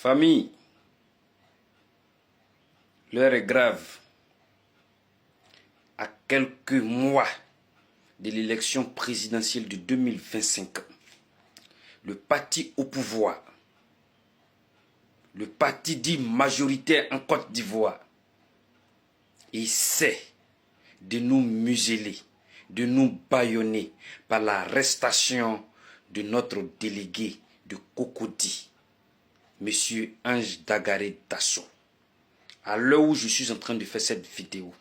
Famille, l'heure est grave. À quelques mois de l'élection présidentielle de 2025, le parti au pouvoir, le parti dit majoritaire en Côte d'Ivoire, essaie de nous museler, de nous bâillonner par l'arrestation de notre délégué de Cocody, M. Ange Dagaré Dasso. À l'heure où je suis en train de faire cette vidéo,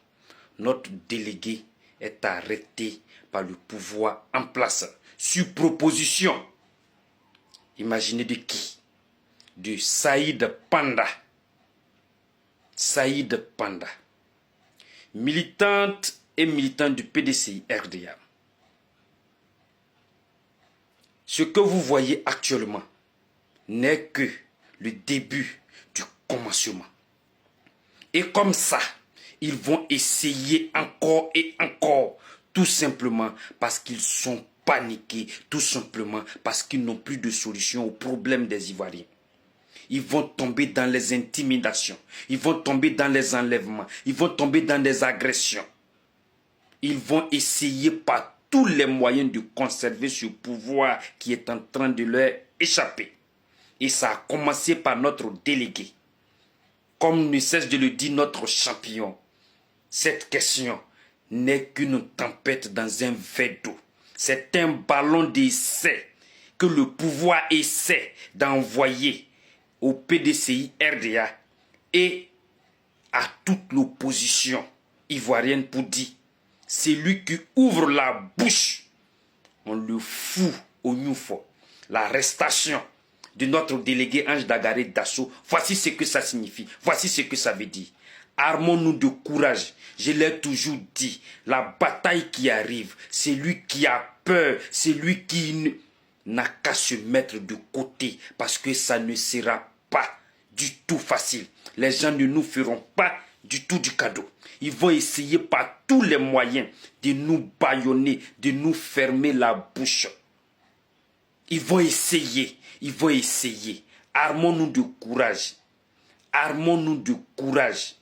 notre délégué est arrêté par le pouvoir en place sur proposition. Imaginez de qui? De Saïd Panda. Saïd Panda. Militante et militant du PDCI RDA. Ce que vous voyez actuellement n'est que le début du commencement. Et comme ça, ils vont essayer encore et encore, tout simplement parce qu'ils sont paniqués, tout simplement parce qu'ils n'ont plus de solution aux problèmes des Ivoiriens. Ils vont tomber dans les intimidations, ils vont tomber dans les enlèvements, ils vont tomber dans des agressions. Ils vont essayer par tous les moyens de conserver ce pouvoir qui est en train de leur échapper. Et ça a commencé par notre délégué. Comme ne cesse de le dire notre champion, cette question n'est qu'une tempête dans un verre d'eau. C'est un ballon d'essai que le pouvoir essaie d'envoyer au PDCI RDA et à toute l'opposition ivoirienne pour dire c'est lui qui ouvre la bouche, on le fout au Newfort. L'arrestation de notre délégué Ange Dagaré Dasso, voici ce que ça signifie, voici ce que ça veut dire. Armons-nous de courage, je l'ai toujours dit, la bataille qui arrive, c'est lui qui a peur, c'est lui qui n'a qu'à se mettre de côté, parce que ça ne sera pas du tout facile. Les gens ne nous feront pas du tout du cadeau. Ils vont essayer par tous les moyens de nous bâillonner, de nous fermer la bouche. Ils vont essayer. Armons-nous de courage. Armons-nous de courage.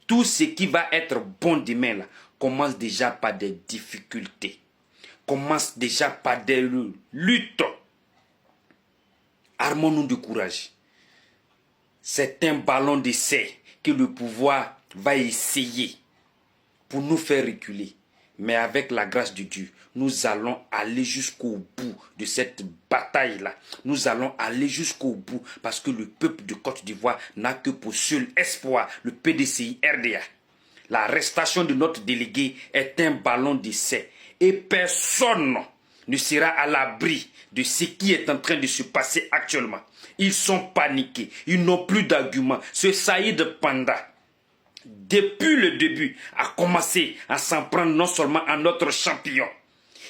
Tout ce qui va être bon demain là, commence déjà par des difficultés. Commence déjà par des luttes. Armons-nous de courage. C'est un ballon d'essai que le pouvoir va essayer pour nous faire reculer. Mais avec la grâce de Dieu, nous allons aller jusqu'au bout de cette bataille-là. Nous allons aller jusqu'au bout parce que le peuple de Côte d'Ivoire n'a que pour seul espoir le PDCI RDA. L'arrestation de notre délégué est un ballon d'essai et personne ne sera à l'abri de ce qui est en train de se passer actuellement. Ils sont paniqués, ils n'ont plus d'arguments. Ce Saïd Panda, depuis le début, a commencé à s'en prendre non seulement à notre champion.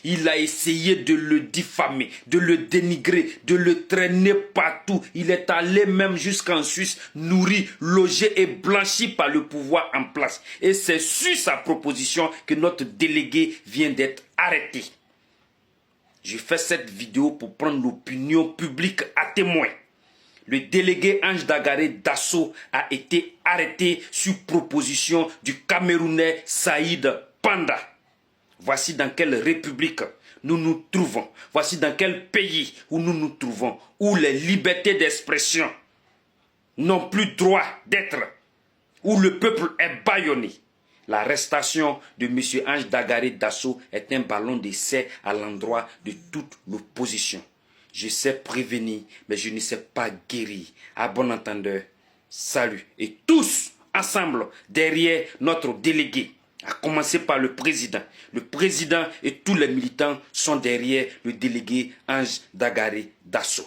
Il a essayé de le diffamer, de le dénigrer, de le traîner partout. Il est allé même jusqu'en Suisse, nourri, logé et blanchi par le pouvoir en place. Et c'est sur sa proposition que notre délégué vient d'être arrêté. Je fais cette vidéo pour prendre l'opinion publique à témoin. Le délégué Ange Dagaré Dasso a été arrêté sur proposition du Camerounais Saïd Panda. Voici dans quelle république nous nous trouvons. Voici dans quel pays où nous nous trouvons, où les libertés d'expression n'ont plus droit d'être, où le peuple est bâillonné. L'arrestation de M. Ange Dagaré Dasso est un ballon d'essai à l'endroit de toute l'opposition. Je sais prévenir, mais je ne sais pas guérir. À bon entendeur, salut. Et tous ensemble, derrière notre délégué, à commencer par le président. Le président et tous les militants sont derrière le délégué Ange Dagaré Dasso.